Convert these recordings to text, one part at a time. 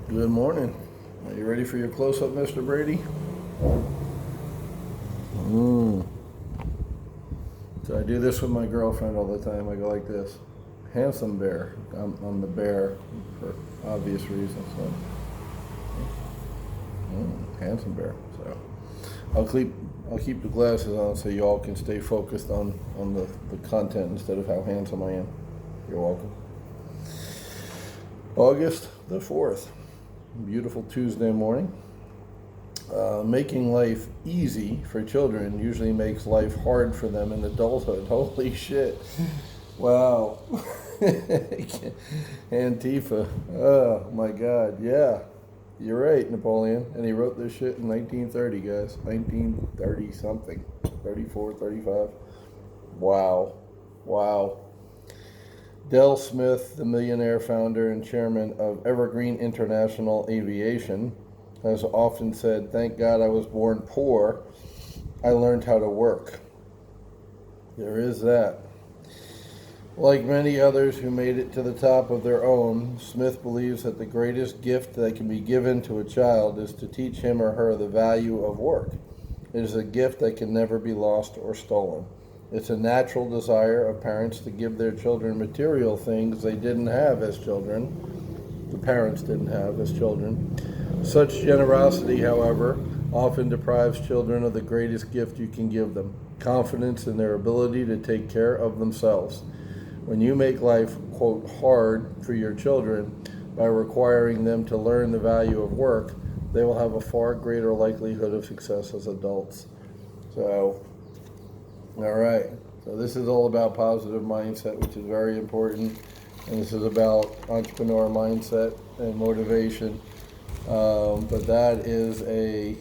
Good morning. Are you ready for your close-up, Mr. Brady? So I do this with my girlfriend all the time. I go like this. Handsome bear. I'm the bear for obvious reasons. So. Handsome bear. So I'll keep the glasses on so you all can stay focused on the content instead of how handsome I am. You're welcome. August the 4th. Beautiful Tuesday morning. Making life easy for children usually makes life hard for them in adulthood. Holy shit. Wow. Antifa. Oh my God. Yeah. You're right, Napoleon. And he wrote this shit in 1930, guys. 1930 something. 34, 35. Wow. Wow. Del Smith, the millionaire founder and chairman of Evergreen International Aviation, has often said, "Thank God I was born poor. I learned how to work." There is that. Like many others who made it to the top of their own, Smith believes that the greatest gift that can be given to a child is to teach him or her the value of work. It is a gift that can never be lost or stolen. It's a natural desire of parents to give their children material things they didn't have as children. The parents didn't have as children. Such generosity, however, often deprives children of the greatest gift you can give them: confidence in their ability to take care of themselves. When you make life, quote, hard for your children by requiring them to learn the value of work, they will have a far greater likelihood of success as adults. So, all right. So this is all about positive mindset, which is very important. And this is about entrepreneur mindset and motivation. But that is a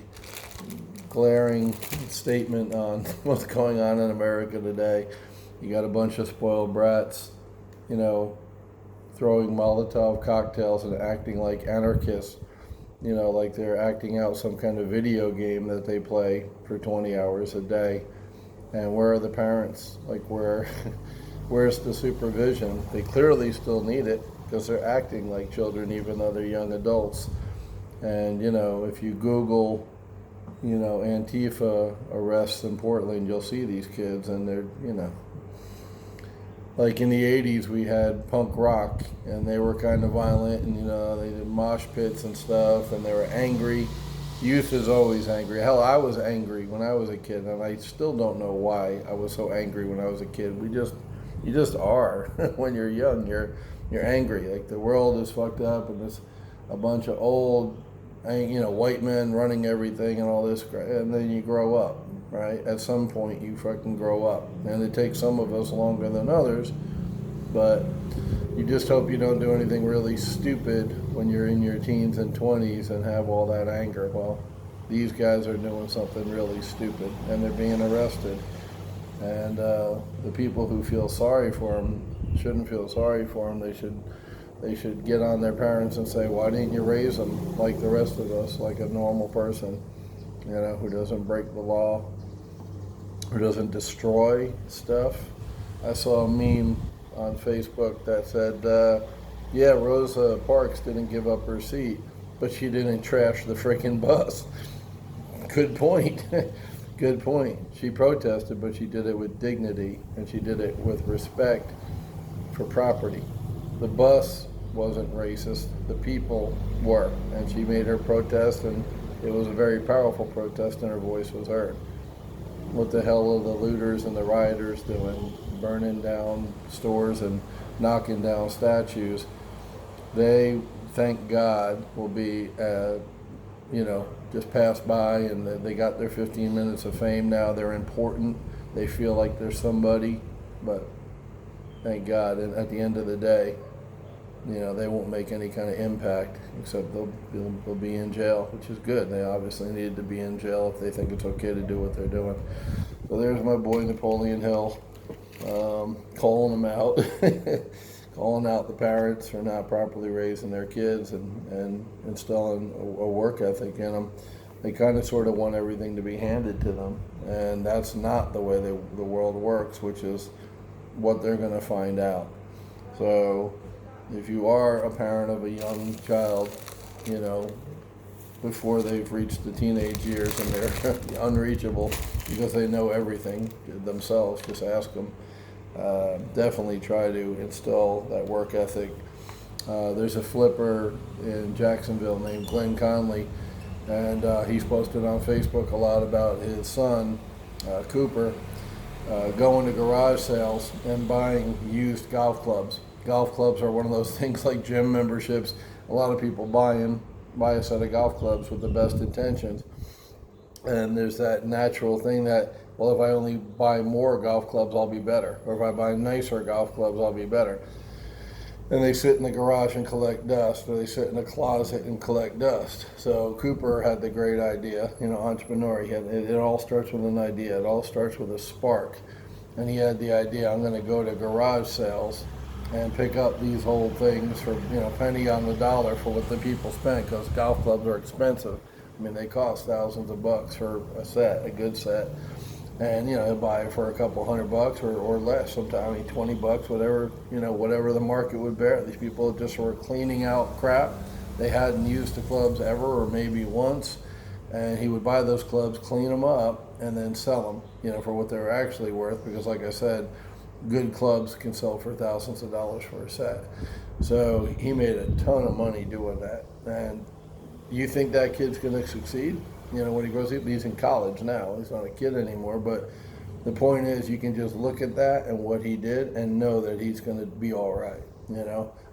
glaring statement on what's going on in America today. You got a bunch of spoiled brats, throwing Molotov cocktails and acting like anarchists, like they're acting out some kind of video game that they play for 20 hours a day. And where are the parents? Like, where's the supervision? They clearly still need it because they're acting like children even though they're young adults. And, if you Google, Antifa arrests in Portland, you'll see these kids and they're, like in the 80s we had punk rock and they were kind of violent and, they did mosh pits and stuff and they were angry. Youth is always angry. Hell, I was angry when I was a kid, and I still don't know why I was so angry when I was a kid. You just are. When you're young, you're angry. Like the world is fucked up, and there's a bunch of old, white men running everything and all this, and then you grow up, right? At some point, you fucking grow up, and it takes some of us longer than others, but you just hope you don't do anything really stupid when you're in your teens and 20s and have all that anger. Well, these guys are doing something really stupid and they're being arrested. And the people who feel sorry for them shouldn't feel sorry for them. They should get on their parents and say, why didn't you raise them like the rest of us, like a normal person, who doesn't break the law, who doesn't destroy stuff. I saw a meme on Facebook that said, yeah, Rosa Parks didn't give up her seat, but she didn't trash the freaking bus. Good point. Good point. She protested, but she did it with dignity, and she did it with respect for property. The bus wasn't racist. The people were, and she made her protest, and it was a very powerful protest, and her voice was heard. What the hell are the looters and the rioters doing? Burning down stores and knocking down statues. They, thank God, will be, just pass by and they got their 15 minutes of fame now. They're important. They feel like they're somebody, but thank God. And at the end of the day, they won't make any kind of impact except they'll be in jail, which is good. They obviously needed to be in jail if they think it's okay to do what they're doing. So there's my boy Napoleon Hill. Calling them out, calling out the parents for not properly raising their kids and instilling a work ethic in them. They kind of sort of want everything to be handed to them, and that's not the way the world works, which is what they're going to find out. So if you are a parent of a young child, you know, before they've reached the teenage years and they're unreachable because they know everything themselves. Just ask them. Definitely try to instill that work ethic. There's a flipper in Jacksonville named Glenn Conley, and he's posted on Facebook a lot about his son, Cooper, going to garage sales and buying used golf clubs. Golf clubs are one of those things like gym memberships. A lot of people buy a set of golf clubs with the best intentions. And there's that natural thing that, well, if I only buy more golf clubs, I'll be better. Or if I buy nicer golf clubs, I'll be better. And they sit in the garage and collect dust, or they sit in a closet and collect dust. So Cooper had the great idea, entrepreneur. It all starts with an idea. It all starts with a spark. And he had the idea, I'm going to go to garage sales and pick up these old things for, penny on the dollar for what the people spent, because golf clubs are expensive. I mean, they cost thousands of bucks for a good set. And, he'll buy it for a couple $100 or less, sometimes $20, whatever the market would bear. These people just were cleaning out crap. They hadn't used the clubs ever, or maybe once. And he would buy those clubs, clean them up, and then sell them, for what they were actually worth. Because like I said, good clubs can sell for thousands of dollars for a set. So he made a ton of money doing that. And you think that kid's going to succeed? When he grows up, he's in college now. He's not a kid anymore. But the point is, you can just look at that and what he did and know that he's going to be all right.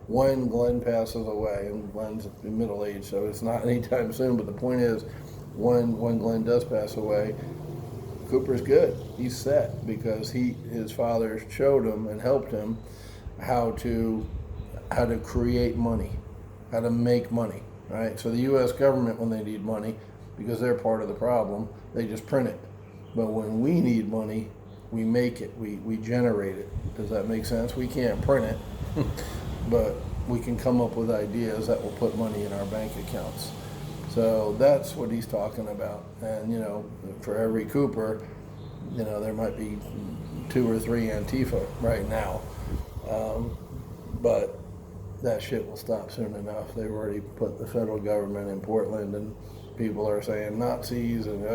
When Glenn passes away, and Glenn's middle age, so it's not anytime soon. But the point is, when Glenn does pass away, Cooper's good. He's set because his father showed him and helped him how to create money, how to make money. Right? So the U.S. government, when they need money, because they're part of the problem, they just print it. But when we need money, we make it, we generate it. Does that make sense? We can't print it, but we can come up with ideas that will put money in our bank accounts. So that's what he's talking about. And, for every Cooper, there might be 2 or 3 Antifa right now. But that shit will stop soon enough. They've already put the federal government in Portland, and people are saying Nazis and I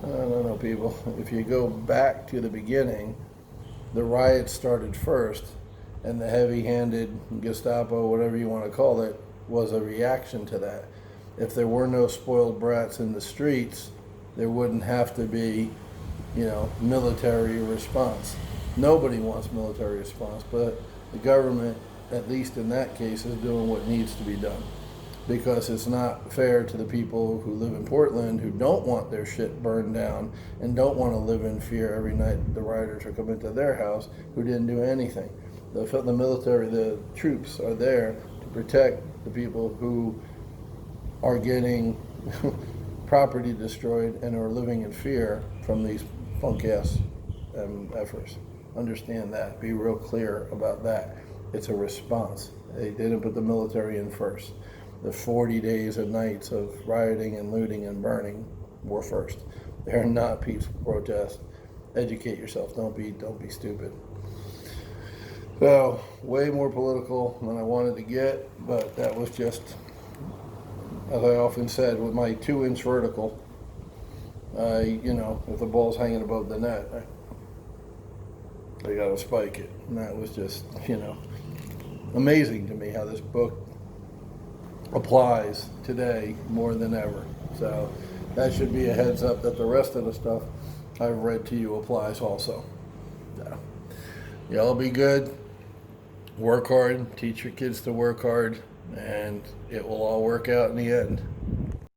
don't know, people. If you go back to the beginning, the riots started first, and the heavy-handed Gestapo, whatever you want to call it, was a reaction to that. If there were no spoiled brats in the streets, there wouldn't have to be, military response. Nobody wants military response, but the government, at least in that case, is doing what needs to be done. Because it's not fair to the people who live in Portland who don't want their shit burned down and don't want to live in fear every night the rioters are coming to their house, who didn't do anything. The military, the troops are there to protect the people who are getting property destroyed and are living in fear from these punk-ass efforts. Understand that. Be real clear about that. It's a response. They didn't put the military in first. The 40 days and nights of rioting and looting and burning were first. They're not peaceful protests. Educate yourself. Don't be stupid. So, way more political than I wanted to get, but that was just, as I often said, with my 2-inch vertical, if the ball's hanging above the net, I gotta spike it. And that was just, amazing to me how this book applies today more than ever. So that should be a heads up that the rest of the stuff I've read to you applies also. So, y'all be good, work hard, teach your kids to work hard, and it will all work out in the end.